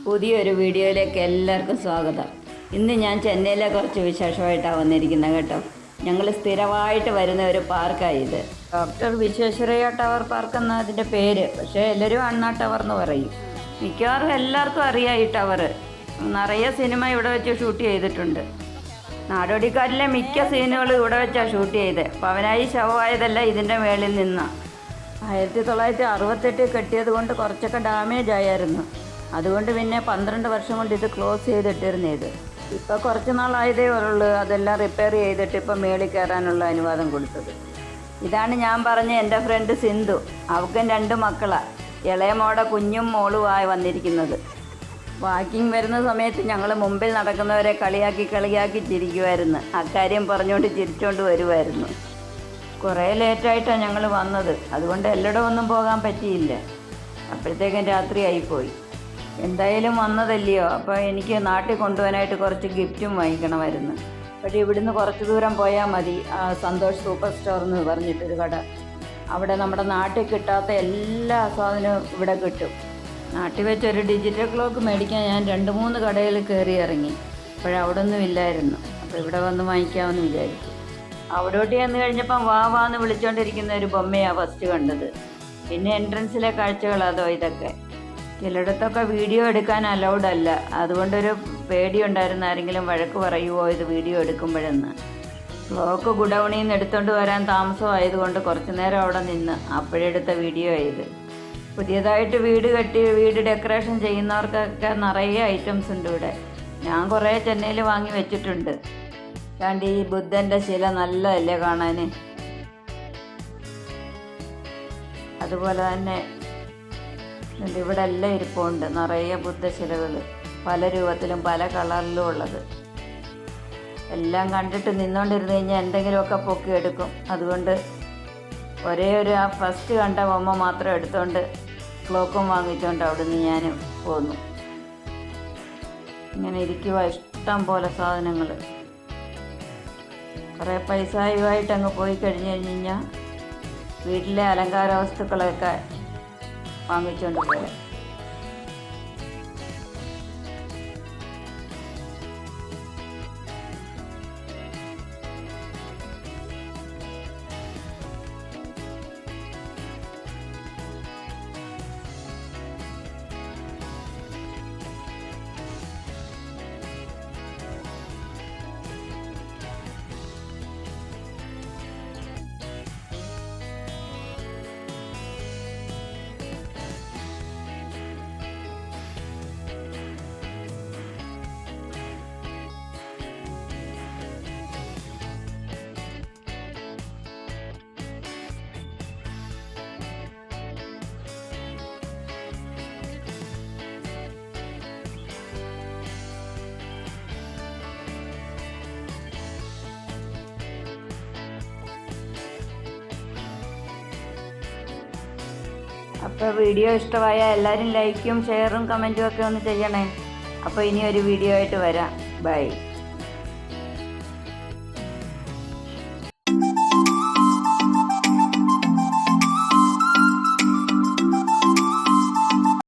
പുതിയൊരു വീഡിയോയിലേക്ക് എല്ലാവർക്കും സ്വാഗതം. ഇന്ന് ഞാൻ ചെന്നൈയിലെ കുറച്ച് വിശേഷമായിട്ടാണ് വന്നിരിക്കുന്നത് കേട്ടോ. ഞങ്ങൾ സ്ഥിരമായിട്ട് വരുന്ന ഒരു പാർക്കാണ് ഇത്. ഡോക്ടർ വിശ്വേശ്വരയ്യ ടവർ പാർക്ക് എന്നാണ് അതിൻ്റെ പേര്. പക്ഷേ എല്ലാവരും അണ്ണാ ടവർ എന്ന് പറയും. മിക്കവാറും എല്ലാവർക്കും അറിയാം ഈ ടവർ. നിറയെ സിനിമ ഇവിടെ വെച്ച് ഷൂട്ട് ചെയ്തിട്ടുണ്ട്. നാടോടിക്കാറ്റിലെ മിക്ക സീനുകളും ഇവിടെ വെച്ചാണ് ഷൂട്ട് ചെയ്തത്. പവനായി ശവമായതെല്ലാം ഇതിൻ്റെ മേളിൽ നിന്നാണ്. 1968 കെട്ടിയത് കൊണ്ട് കുറച്ചൊക്കെ ഡാമേജ് ആയിരുന്നു. അതുകൊണ്ട് പിന്നെ 12 വർഷം കൊണ്ട് ഇത് ക്ലോസ് ചെയ്തിട്ടിരുന്നു. ഇത് ഇപ്പോൾ കുറച്ച് നാളായതേ ഉള്ളൂ അതെല്ലാം റിപ്പയർ ചെയ്തിട്ട് ഇപ്പോൾ മേളിൽ കയറാനുള്ള അനുവാദം കൊടുത്തത്. ഇതാണ് ഞാൻ പറഞ്ഞ എൻ്റെ ഫ്രണ്ട് സിന്ധു. അവൾക്കും 2 മക്കളാണ്. ഇളയ മോടെ കുഞ്ഞും മോളുമായി വന്നിരിക്കുന്നത്. വാക്കിംഗ് വരുന്ന സമയത്ത് ഞങ്ങൾ മുമ്പിൽ നടക്കുന്നവരെ കളിയാക്കി ചിരിക്കുമായിരുന്നു. അക്കാര്യം പറഞ്ഞുകൊണ്ട് ചിരിച്ചുകൊണ്ട് വരുമായിരുന്നു. കുറേ ലേറ്റായിട്ടാണ് ഞങ്ങൾ വന്നത്. അതുകൊണ്ട് എല്ലായിടവും ഒന്നും പോകാൻ പറ്റിയില്ല. അപ്പോഴത്തേക്കും രാത്രിയായിപ്പോയി. എന്തായാലും വന്നതല്ലയോ, അപ്പോൾ എനിക്ക് നാട്ടിൽ കൊണ്ടുപോകാനായിട്ട് കുറച്ച് ഗിഫ്റ്റും വാങ്ങിക്കണമായിരുന്നു. പക്ഷേ ഇവിടുന്ന് കുറച്ച് ദൂരം പോയാൽ മതി. സന്തോഷ് സൂപ്പർ സ്റ്റോർ എന്ന് പറഞ്ഞിട്ടൊരു കട. അവിടെ നമ്മുടെ നാട്ടിൽ കിട്ടാത്ത എല്ലാ സാധനവും ഇവിടെ കിട്ടും. നാട്ടിൽ വെച്ചൊരു ഡിജിറ്റൽ ക്ലോക്ക് മേടിക്കാൻ ഞാൻ 2-3 കടയിൽ കയറി ഇറങ്ങി. അപ്പോഴവിടെ ഒന്നും ഇല്ലായിരുന്നു. അപ്പോൾ ഇവിടെ വന്ന് വാങ്ങിക്കാമെന്ന് വിചാരിച്ചു. അവിടോട്ട് ചെന്ന് കഴിഞ്ഞപ്പം വാന്ന് വിളിച്ചുകൊണ്ടിരിക്കുന്ന ഒരു ബൊമ്മയാണ് ഫസ്റ്റ് കണ്ടത്. പിന്നെ എൻട്രൻസിലെ കാഴ്ചകൾ അതോ ഇതൊക്കെ. ചിലയിടത്തൊക്കെ വീഡിയോ എടുക്കാൻ അലൗഡ് അല്ല. അതുകൊണ്ടൊരു പേടിയുണ്ടായിരുന്നു, ആരെങ്കിലും വഴക്ക് പറയുമോ ഇത് വീഡിയോ എടുക്കുമ്പോഴെന്ന്. ക്ലോക്ക് ഗുഡൗണിൽ നിന്ന് എടുത്തുകൊണ്ട് വരാൻ താമസമായതുകൊണ്ട് കുറച്ച് നേരം അവിടെ നിന്ന് അപ്പോഴെടുത്ത വീഡിയോ ആയത്. പുതിയതായിട്ട് വീട് ഡെക്കറേഷൻ ചെയ്യുന്നവർക്കൊക്കെ നിറയെ ഐറ്റംസ് ഉണ്ട് ഇവിടെ. ഞാൻ കുറേ ചെന്നൈയിൽ വാങ്ങി വെച്ചിട്ടുണ്ട്. കണ്ട് ഈ ബുദ്ധൻ്റെ ശില നല്ലതല്ലേ കാണാൻ. അതുപോലെ തന്നെ ഇവിടെ എല്ലാം ഇരിപ്പുണ്ട്. നിറയെ ബുദ്ധശിലകൾ പല രൂപത്തിലും പല കളറിലും ഉള്ളത്. എല്ലാം കണ്ടിട്ട് നിന്നുകൊണ്ടിരുന്ന് കഴിഞ്ഞാൽ എന്തെങ്കിലുമൊക്കെ പൊക്കിയെടുക്കും. അതുകൊണ്ട് ഒരേ ഒരു ഫസ്റ്റ് കണ്ട ബൊമ്മ മാത്രം എടുത്തുകൊണ്ട് ക്ലോക്കും വാങ്ങിച്ചുകൊണ്ട് അവിടുന്ന് ഞാൻ പോന്നു. ഇങ്ങനെ ഇരിക്കുക ഇഷ്ടം പോലെ സാധനങ്ങൾ. കുറേ പൈസയുമായിട്ട് അങ്ങ് പോയി കഴിഞ്ഞാൽ വീട്ടിലെ അലങ്കാര വസ്തുക്കളൊക്കെ വാങ്ങിച്ചുകൊണ്ട് പോയാൽ. അപ്പോൾ വീഡിയോ ഇഷ്ടമായാൽ എല്ലാവരും ലൈക്കും ഷെയറും കമൻറ്റും ഒക്കെ ഒന്ന് ചെയ്യണേ. അപ്പോൾ ഇനി ഒരു വീഡിയോ ആയിട്ട് വരാം. ബൈ.